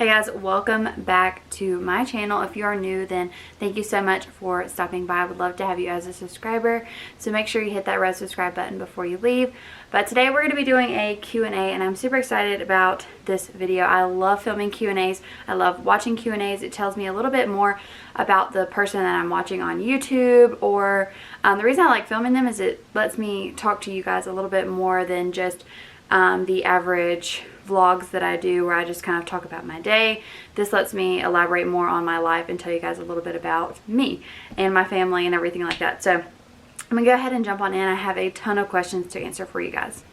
Hey guys, welcome back to my channel. If you are new, then thank you so much for stopping by. I would love to have you as a subscriber, so make sure you hit that red subscribe button before you leave. But today we're going to be doing a Q&A, and I'm super excited about this video. I love filming Q&As. I love watching Q&As. It tells me a little bit more about the person that I'm watching on YouTube, or the reason I like filming them is it lets me talk to you guys a little bit more than just the average vlogs that I do where I just kind of talk about my day. This lets me elaborate more on my life and tell you guys a little bit about me and my family and everything like that. So I'm gonna go ahead and jump on in. I have a ton of questions to answer for you guys.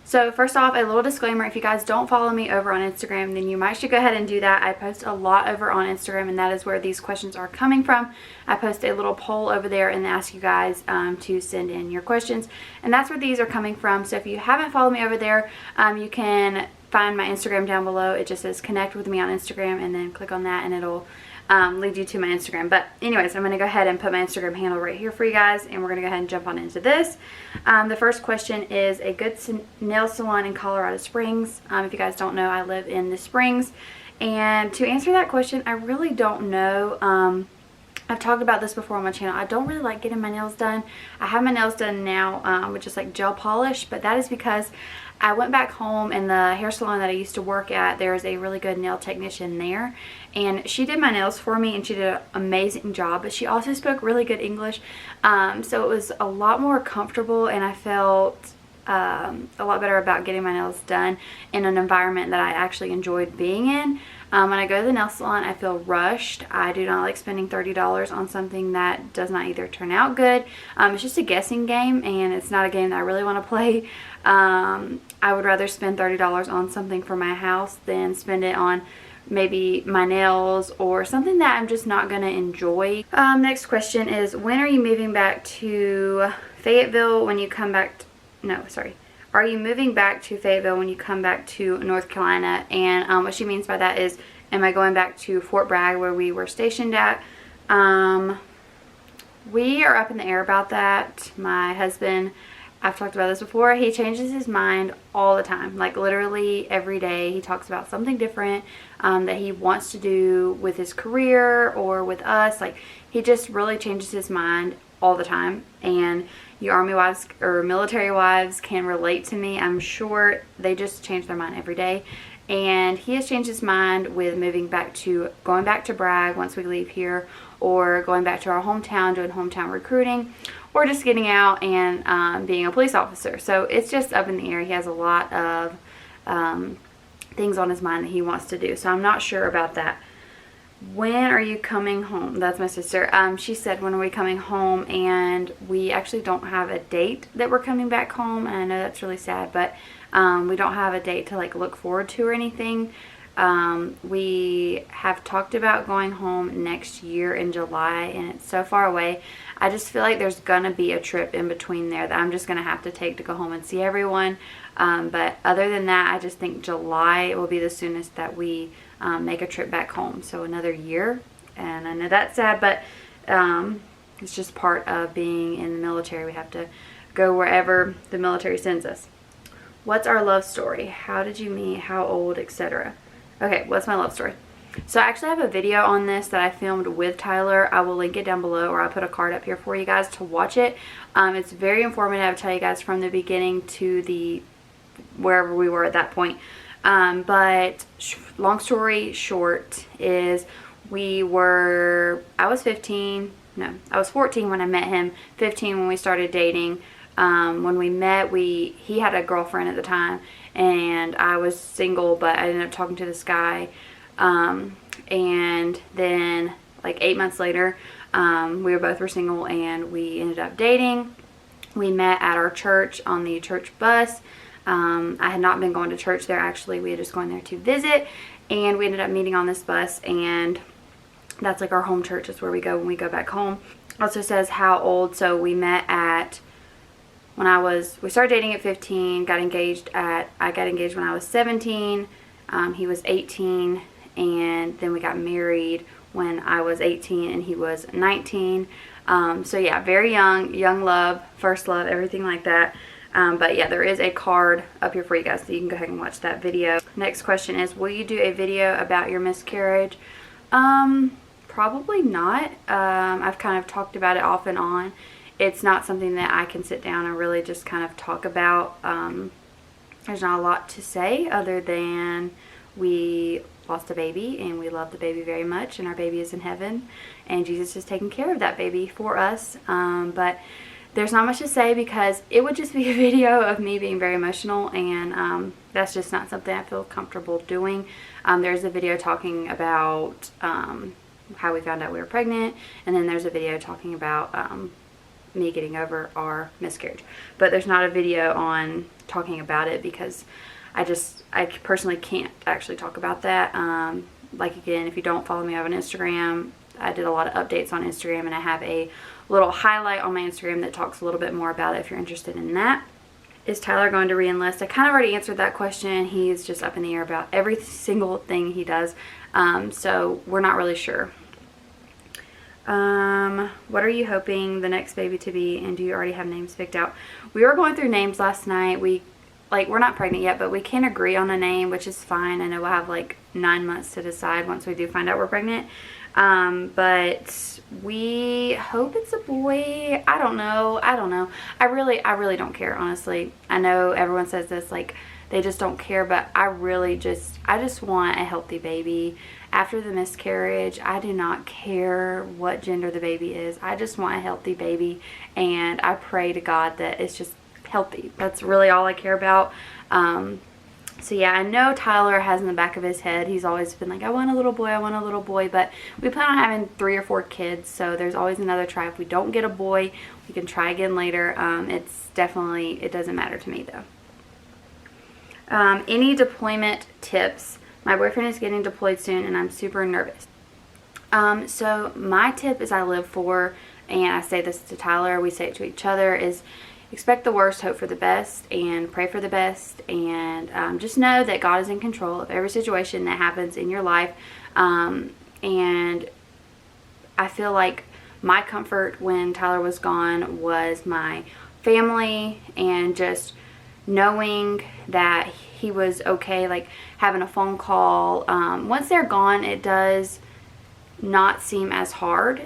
So first off, a little disclaimer: if you guys don't follow me over on Instagram, then you might should go ahead and do that. I post a lot over on Instagram, and that is where these questions are coming from. I post a little poll over there and ask you guys to send in your questions, and that's where these are coming from. So if you haven't followed me over there, you can find my Instagram down below. It just says connect with me on Instagram, and then click on that and it'll lead you to my Instagram. But anyways, I'm going to go ahead and put my Instagram handle right here for you guys, and we're going to go ahead and jump on into this. The first question is a good nail salon in Colorado Springs. If you guys don't know, I live in the Springs, and to answer that question, I really don't know. I've talked about this before on my channel. I don't really like getting my nails done. I have my nails done now with just like gel polish, but that is because I went back home, and the hair salon that I used to work at, there's a really good nail technician there, and she did my nails for me, and she did an amazing job, but she also spoke really good English, so it was a lot more comfortable, and I felt a lot better about getting my nails done in an environment that I actually enjoyed being in. When I go to the nail salon, I feel rushed. I do not like spending $30 on something that does not either turn out good. It's just a guessing game, and it's not a game that I really want to play. I would rather spend $30 on something for my house than spend it on maybe my nails or something that I'm just not going to enjoy. Next question is, when are you moving back to Fayetteville when you come back are you moving back to Fayetteville when you come back to North Carolina? And what she means by that is, am I going back to Fort Bragg where we were stationed at? We are up in the air about that. My husband, I've talked about this before, he changes his mind all the time. Like literally every day he talks about something different that he wants to do with his career or with us. Like he just really changes his mind all the time, and you army wives or military wives can relate to me. I'm sure they just change their mind every day, and he has changed his mind with going back to Bragg once we leave here, or going back to our hometown doing hometown recruiting, or just getting out and being a police officer. So it's just up in the air. He has a lot of things on his mind that he wants to do, so I'm not sure about that. When are you coming home? That's my sister. She said, when are we coming home? And we actually don't have a date that we're coming back home, and I know that's really sad, but we don't have a date to like look forward to or anything. We have talked about going home next year in July, and it's so far away. I just feel like there's gonna be a trip in between there that I'm just gonna have to take to go home and see everyone. But other than that, I just think July will be the soonest that we make a trip back home. So another year, and I know that's sad, but it's just part of being in the military. We have to go wherever the military sends us. What's our love story? How did you meet? How old? Etc. Okay, what's my love story? So I actually have a video on this that I filmed with Tyler. I will link it down below, or I'll put a card up here for you guys to watch it. It's very informative. I'll tell you guys from the beginning to wherever we were at that point. But long story short is I was 14 when I met him, 15 when we started dating. When we met, he had a girlfriend at the time, and I was single, but I ended up talking to this guy. And then like 8 months later, we were single, and we ended up dating. We met at our church on the church bus. I had not been going to church there, actually. We had just gone there to visit, and we ended up meeting on this bus, and that's like our home church. Is where we go when we go back home. Also says how old. So we met we started dating at 15, I got engaged when I was 17, he was 18, and then we got married when I was 18 and he was 19. So yeah, very young love, first love, everything like that. But yeah, there is a card up here for you guys, so you can go ahead and watch that video. Next question is, will you do a video about your miscarriage? Probably not. I've kind of talked about it off and on. It's not something that I can sit down and really just kind of talk about. There's not a lot to say other than we lost a baby and we love the baby very much, and our baby is in heaven and Jesus is taking care of that baby for us. But there's not much to say because it would just be a video of me being very emotional, and that's just not something I feel comfortable doing. There's a video talking about how we found out we were pregnant, and then there's a video talking about me getting over our miscarriage. But there's not a video on talking about it because I personally can't actually talk about that. Like, again, if you don't follow me on Instagram, I did a lot of updates on Instagram, and I have a little highlight on my Instagram that talks a little bit more about it if you're interested in that. Is Tyler going to re-enlist? I kind of already answered that question. He's just up in the air about every single thing he does. So we're not really sure. What are you hoping the next baby to be, and do you already have names picked out? We were going through names last night. We're not pregnant yet, but we can agree on a name, which is fine. I know we'll have like 9 months to decide once we do find out we're pregnant. But we hope it's a boy. I don't know. I really don't care, honestly. I know everyone says this, like, they just don't care, but I just want a healthy baby. After the miscarriage, I do not care what gender the baby is. I just want a healthy baby, and I pray to God that it's just healthy. That's really all I care about. So yeah, I know Tyler has in the back of his head, he's always been like, I want a little boy, but we plan on having 3 or 4 kids, so there's always another try. If we don't get a boy, we can try again later. It doesn't matter to me though. Any deployment tips? My boyfriend is getting deployed soon and I'm super nervous. So my tip is I live for, and I say this to Tyler, we say it to each other, is expect the worst, hope for the best, and pray for the best, and just know that God is in control of every situation that happens in your life. And I feel like my comfort when Tyler was gone was my family, and just knowing that he was okay, like having a phone call. Once they're gone, it does not seem as hard.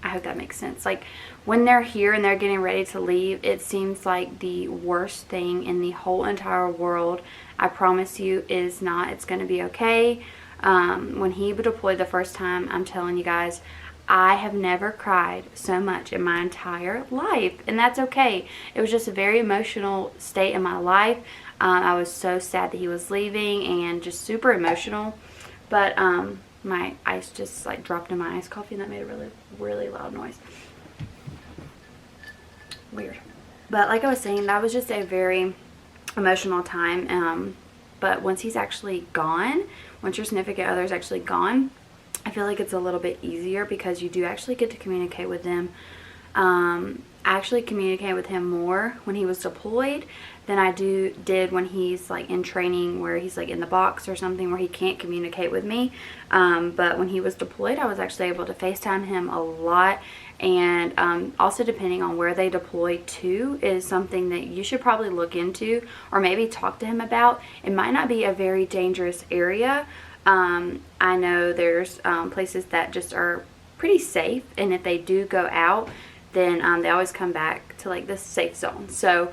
I hope that makes sense. Like, when they're here and they're getting ready to leave, it seems like the worst thing in the whole entire world. I promise you it is not. It's going to be okay. When he deployed the first time, I'm telling you guys, I have never cried so much in my entire life, and that's okay. It was just a very emotional state in my life. I was so sad that he was leaving and just super emotional. But my ice just like dropped in my iced coffee, and that made a really, really loud noise. Weird. But like I was saying, that was just a very emotional time. But once he's actually gone, once your significant other is actually gone, I feel like it's a little bit easier because you do actually get to communicate with them. I actually communicate with him more when he was deployed than I did when he's like in training, where he's like in the box or something where he can't communicate with me. But when he was deployed, I was actually able to FaceTime him a lot. And also, depending on where they deploy to is something that you should probably look into or maybe talk to him about. It might not be a very dangerous area. I know there's places that just are pretty safe, and if they do go out, then they always come back to like this safe zone. So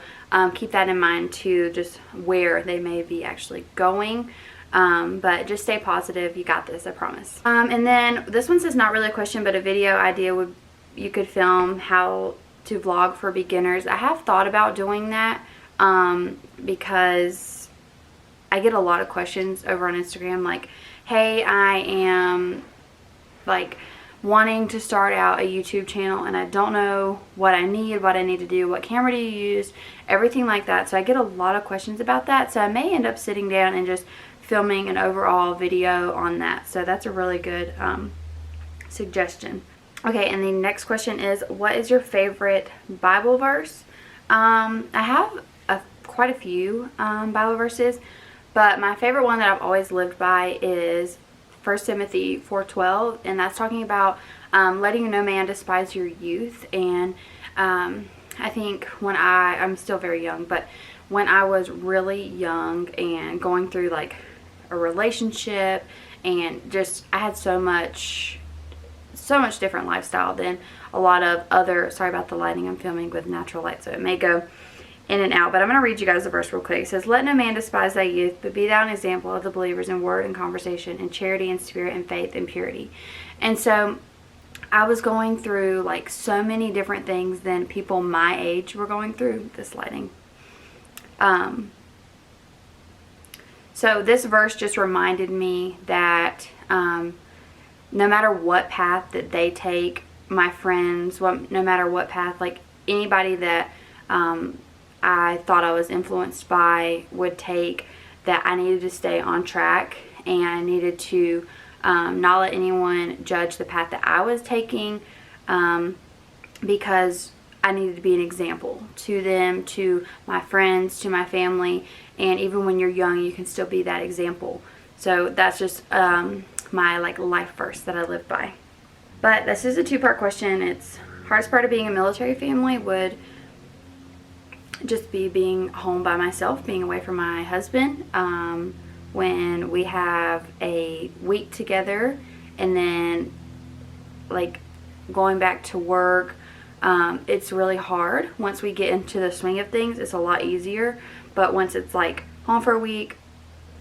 keep that in mind too, just where they may be actually going. But just stay positive. You got this, I promise. And then this one says, not really a question, but a video idea you could film how to vlog for beginners. I have thought about doing that because I get a lot of questions over on Instagram like, hey, I am like wanting to start out a YouTube channel and I don't know what I need to do, what camera do you use, everything like that. So I get a lot of questions about that. So I may end up sitting down and just filming an overall video on that. So that's a really good suggestion. Okay, and the next question is, what is your favorite Bible verse? I have quite a few Bible verses, but my favorite one that I've always lived by is 1 Timothy 4:12, and that's talking about letting no man despise your youth. And I think when I'm still very young, but when I was really young and going through like a relationship, and just I had so much different lifestyle than a lot of other, sorry about the lighting, I'm filming with natural light so it may go in and out, but I'm going to read you guys the verse real quick. It says, "Let no man despise thy youth, but be thou an example of the believers in word and conversation, in charity and spirit and faith and purity." And so I was going through like so many different things than people my age were going through. This lighting. So this verse just reminded me that no matter what path that they take, my friends, no matter what path, like anybody that I thought I was influenced by would take, that I needed to stay on track, and I needed to not let anyone judge the path that I was taking, because I needed to be an example to them, to my friends, to my family, and even when you're young, you can still be that example. So that's just my like life verse that I live by. But this is a two-part question. It's hardest part of being a military family would just be being home by myself, being away from my husband. When we have a week together, and then like going back to work, it's really hard. Once we get into the swing of things, it's a lot easier. But once it's like home for a week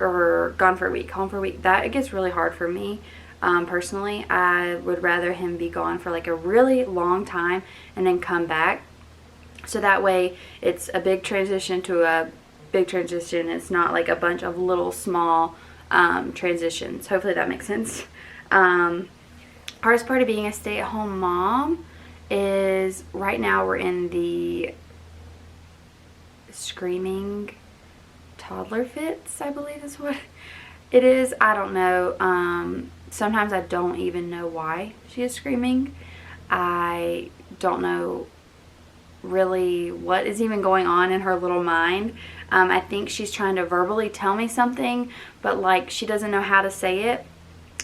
or gone for a week, home for a week, that it gets really hard for me. Personally, I would rather him be gone for like a really long time and then come back. So that way it's a big transition to a big transition. It's not like a bunch of little small transitions. Hopefully that makes sense. Hardest part of being a stay-at-home mom is right now we're in the screaming toddler fits, I believe is what it is. I don't know. Sometimes I don't even know why she is screaming. I don't know really what is even going on in her little mind. I think she's trying to verbally tell me something, but like she doesn't know how to say it.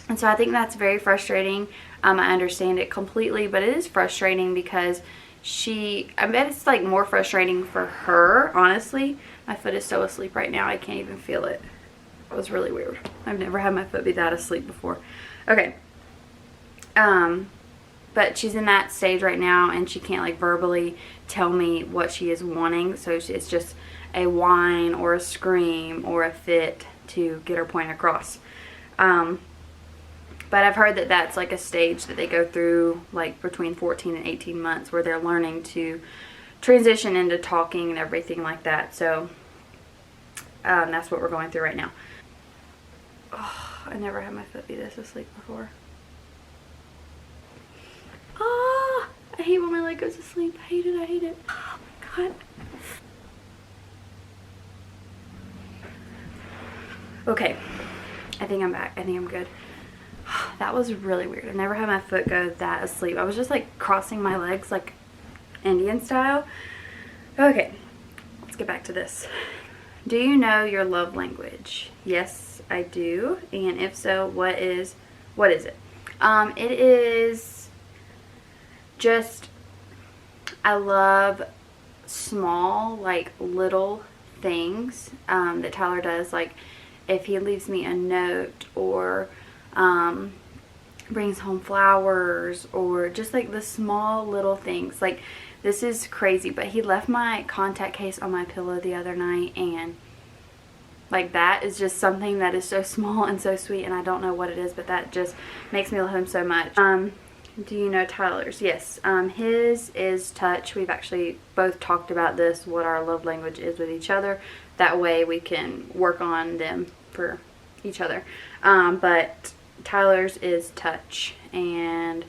And so I think that's very frustrating. I understand it completely, but it is frustrating because I bet it's like more frustrating for her, honestly. My foot is so asleep right now, I can't even feel it. It was really weird. I've never had my foot be that asleep before. Okay. But she's in that stage right now, and she can't like verbally tell me what she is wanting. So it's just a whine or a scream or a fit to get her point across. But I've heard that that's like a stage that they go through like between 14 and 18 months where they're learning to transition into talking and everything like that. So that's what we're going through right now. Oh, I never had my foot be this asleep before. Oh, I hate when my leg goes to sleep. I hate it. I hate it. Oh my God. Okay. I think I'm back. I think I'm good. That was really weird. I've never had my foot go that asleep. I was just like crossing my legs like Indian style. Okay. Let's get back to this. Do you know your love language? Yes, I do. And if so, what is it? It is just, I love small, like little things that Tyler does. Like if he leaves me a note, or brings home flowers, or just like the small little things. Like this is crazy, but he left my contact case on my pillow the other night, and like that is just something that is so small and so sweet, and I don't know what it is, but that just makes me love him so much. Do you know Tyler's? Yes. His is touch. We've actually both talked about this, what our love language is with each other. That way we can work on them for each other. But Tyler's is touch, and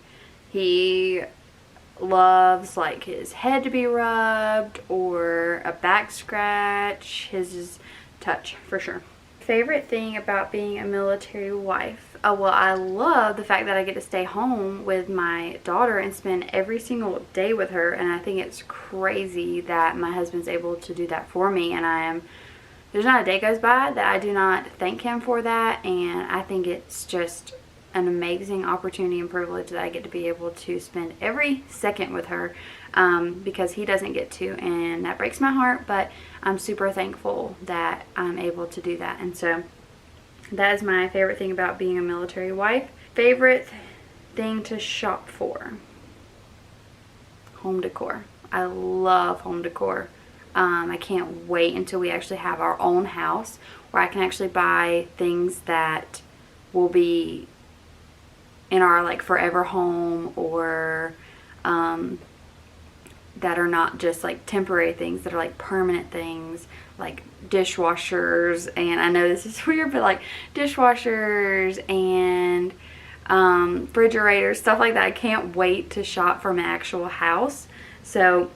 he loves like his head to be rubbed or a back scratch. His is touch for sure. Favorite thing about being a military wife? Well, I love the fact that I get to stay home with my daughter and spend every single day with her, and I think it's crazy that my husband's able to do that for me, and there's not a day goes by that I do not thank him for that, and I think it's just an amazing opportunity and privilege that I get to be able to spend every second with her, because he doesn't get to, and that breaks my heart, but I'm super thankful that I'm able to do that. And so that is my favorite thing about being a military wife. Favorite thing to shop for? Home decor. I love home decor. I can't wait until we actually have our own house where I can actually buy things that will be in our like forever home, or that are not just like temporary things, that are like permanent things, like dishwashers. And I know this is weird, but like dishwashers and refrigerators, stuff like that. I can't wait to shop for my actual house. So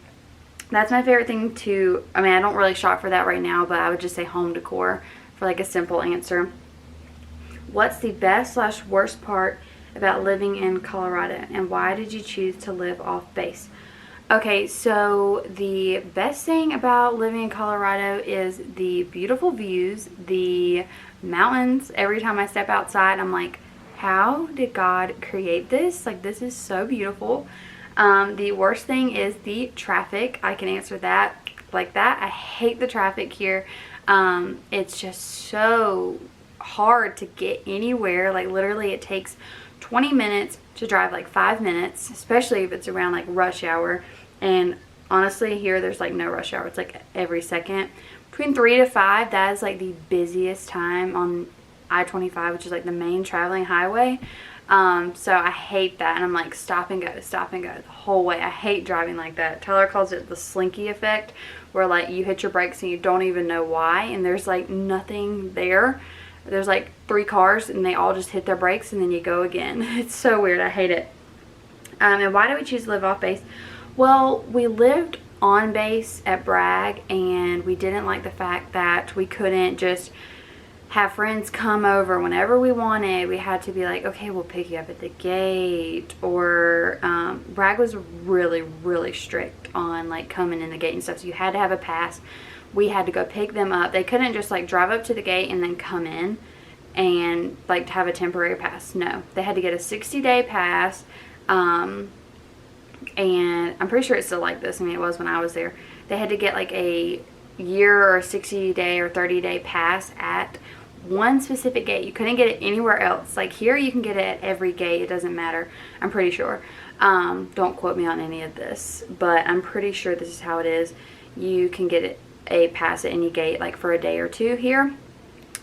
that's my favorite thing to, I mean, I don't really shop for that right now, but I would just say home decor for like a simple answer. What's the best/worst part about living in Colorado, and why did you choose to live off base? Okay, so the best thing about living in Colorado is the beautiful views, the mountains. Every time I step outside, I'm like, how did God create this? Like, this is so beautiful. The worst thing is the traffic. I can answer that like that. I hate the traffic here. It's just so hard to get anywhere. Like, literally it takes 20 minutes to drive like 5 minutes, especially if it's around like rush hour. And honestly, here there's like no rush hour. It's like every second. Between 3 to 5, that is like the busiest time on I-25, which is like the main traveling highway. So I hate that, and I'm like stop and go the whole way. I hate driving like that. Tyler calls it the slinky effect, where like you hit your brakes and you don't even know why, and there's like nothing there. There's like 3 cars and they all just hit their brakes and then you go again. It's so weird. I hate it. And why do we choose to live off base? Well, we lived on base at Bragg, and we didn't like the fact that we couldn't just have friends come over whenever we wanted. We had to be like, okay, we'll pick you up at the gate. Or Bragg was really, really strict on like coming in the gate and stuff, so you had to have a pass. We had to go pick them up. They couldn't just like drive up to the gate and then come in and like have a temporary pass. No, they had to get a 60-day pass. And I'm pretty sure it's still like this. I mean, it was when I was there. They had to get like a year or 60-day or 30-day pass at one specific gate. You couldn't get it anywhere else. Like here, you can get it at every gate. It doesn't matter. I'm pretty sure. Don't quote me on any of this, but I'm pretty sure this is how it is. You can get a pass at any gate like for a day or two here.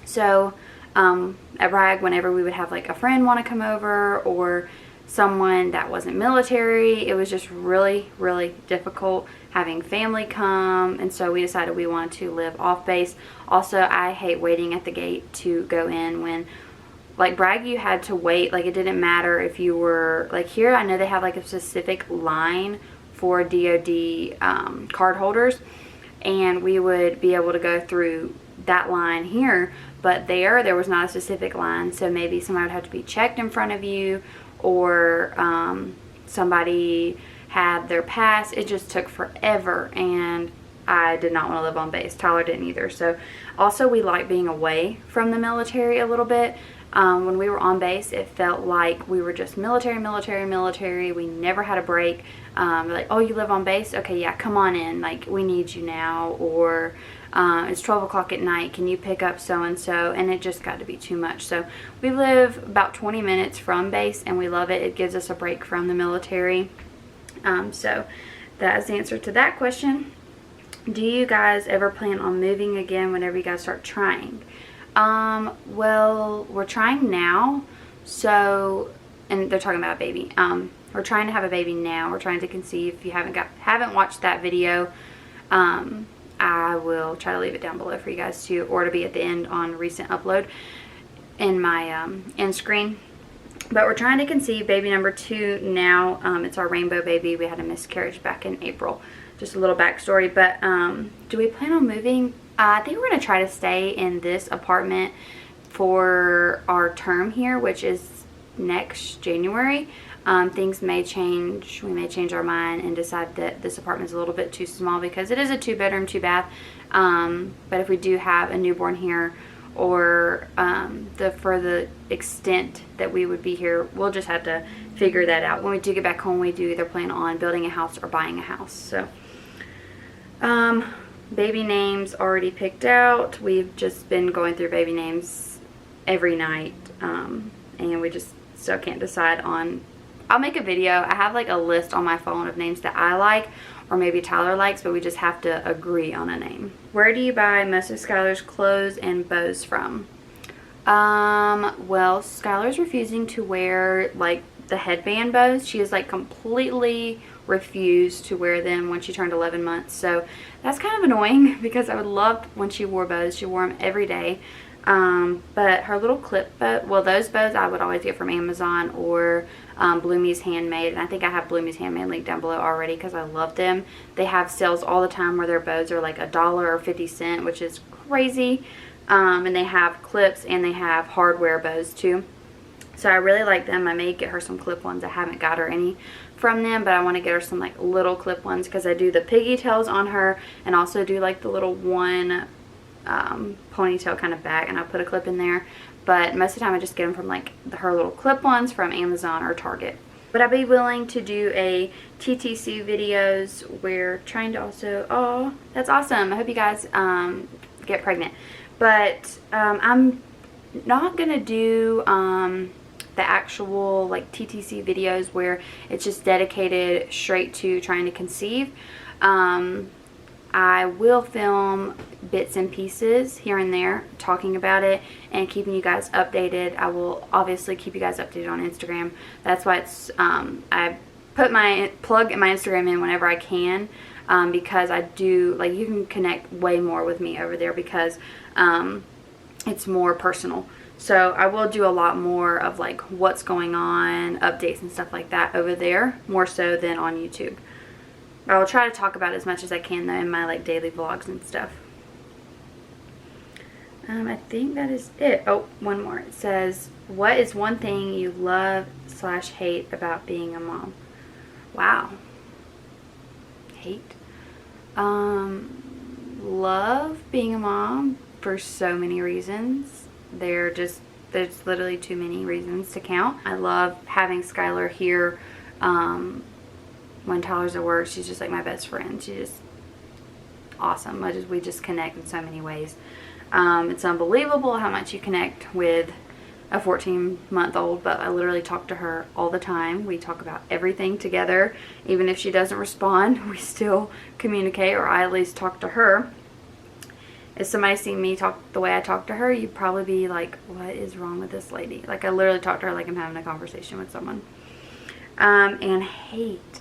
So at Bragg, whenever we would have like a friend want to come over or someone that wasn't military, it was just really, really difficult having family come, and so we decided we wanted to live off base. Also, I hate waiting at the gate to go in. When like Bragg, you had to wait. Like, it didn't matter if you were like here. I know they have like a specific line for DoD card holders, and we would be able to go through that line here, but there was not a specific line. So maybe somebody would have to be checked in front of you, or somebody had their pass. It just took forever, and I did not want to live on base. Tyler didn't either. So also, we like being away from the military a little bit. When we were on base, it felt like we were just military. We never had a break. Like, oh, you live on base? Okay, yeah, come on in. Like, we need you now. Or it's 12 o'clock at night. Can you pick up so-and-so? And it just got to be too much. So we live about 20 minutes from base, and we love it. It gives us a break from the military. So that is the answer to that question. Do you guys ever plan on moving again whenever you guys start trying? Well, we're trying now. So, and they're talking about a baby. We're trying to have a baby now. We're trying to conceive. If you haven't watched that video, I will try to leave it down below for you guys to, or to be at the end on recent upload in my end screen. But we're trying to conceive baby number 2 now. It's our rainbow baby. We had a miscarriage back in April. Just a little backstory. But do we plan on moving? I think we're going to try to stay in this apartment for our term here, which is next January. Things may change. We may change our mind and decide that this apartment is a little bit too small, because it is a 2-bedroom, 2-bath. But if we do have a newborn here, or for the extent that we would be here. We'll just have to figure that out. When we do get back home, we do either plan on building a house or buying a house. So baby names already picked out. We've just been going through baby names every night, and we just still can't decide on. I'll make a video. I have like a list on my phone of names that I like, or maybe Tyler likes, but we just have to agree on a name. Where do you buy most of Skylar's clothes and bows from? Well, Skylar's refusing to wear like the headband bows. She has like completely refused to wear them when she turned 11 months. So that's kind of annoying because I would love when she wore bows. She wore them every day. But her little clip bow, well, those bows I would always get from Amazon or Bloomie's Handmade, and I think I have Bloomie's Handmade linked down below already because I love them. They have sales all the time where their bows are like $1 or 50 cents, which is crazy. And they have clips and they have hardware bows too. So I really like them. I may get her some clip ones. I haven't got her any from them, but I want to get her some like little clip ones because I do the piggy tails on her and also do like the little one ponytail kind of bag, and I put a clip in there. But most of the time I just get them from like her little clip ones from Amazon or Target. Would I be willing to do a TTC videos? We're trying to also, oh, that's awesome. I hope you guys get pregnant. But I'm not gonna do the actual like TTC videos where it's just dedicated straight to trying to conceive. I will film bits and pieces here and there talking about it and keeping you guys updated. I will obviously keep you guys updated on Instagram. That's why it's I put my plug in my Instagram in whenever I can, because I do, like, you can connect way more with me over there because it's more personal. So I will do a lot more of like what's going on, updates and stuff like that over there, more so than on YouTube. I will try to talk about as much as I can though in my like daily vlogs and stuff. I think that is it. Oh, one more. It says, what is one thing you love / hate about being a mom? Wow. Hate? Love being a mom for so many reasons. There's literally too many reasons to count. I love having Skylar here. When Tyler's at work, she's just like my best friend. She's just awesome. We just connect in so many ways. It's unbelievable how much you connect with a 14-month-old, but I literally talk to her all the time. We talk about everything together. Even if she doesn't respond, we still communicate, or I at least talk to her. If somebody seen me talk the way I talk to her, you'd probably be like, what is wrong with this lady? Like, I literally talk to her like I'm having a conversation with someone. And hate.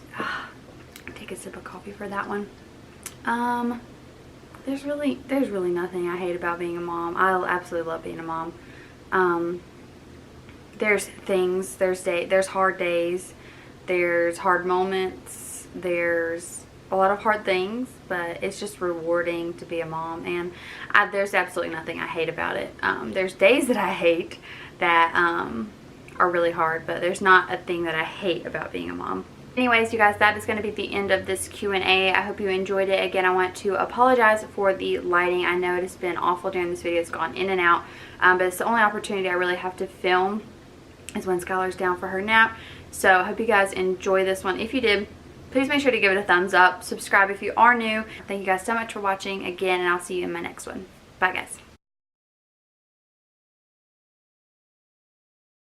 Take a sip of coffee for that one. There's really nothing I hate about being a mom. I absolutely love being a mom. There's things, there's hard days, there's hard moments, there's a lot of hard things, but it's just rewarding to be a mom, and there's absolutely nothing I hate about it. There's days that I hate that are really hard, but there's not a thing that I hate about being a mom. Anyways, you guys, that is going to be the end of this Q&A. I hope you enjoyed it. Again, I want to apologize for the lighting. I know it has been awful during this video. It's gone in and out, but it's the only opportunity I really have to film is when Skylar's down for her nap. So I hope you guys enjoy this one. If you did, please make sure to give it a thumbs up. Subscribe if you are new. Thank you guys so much for watching again, and I'll see you in my next one. Bye, guys.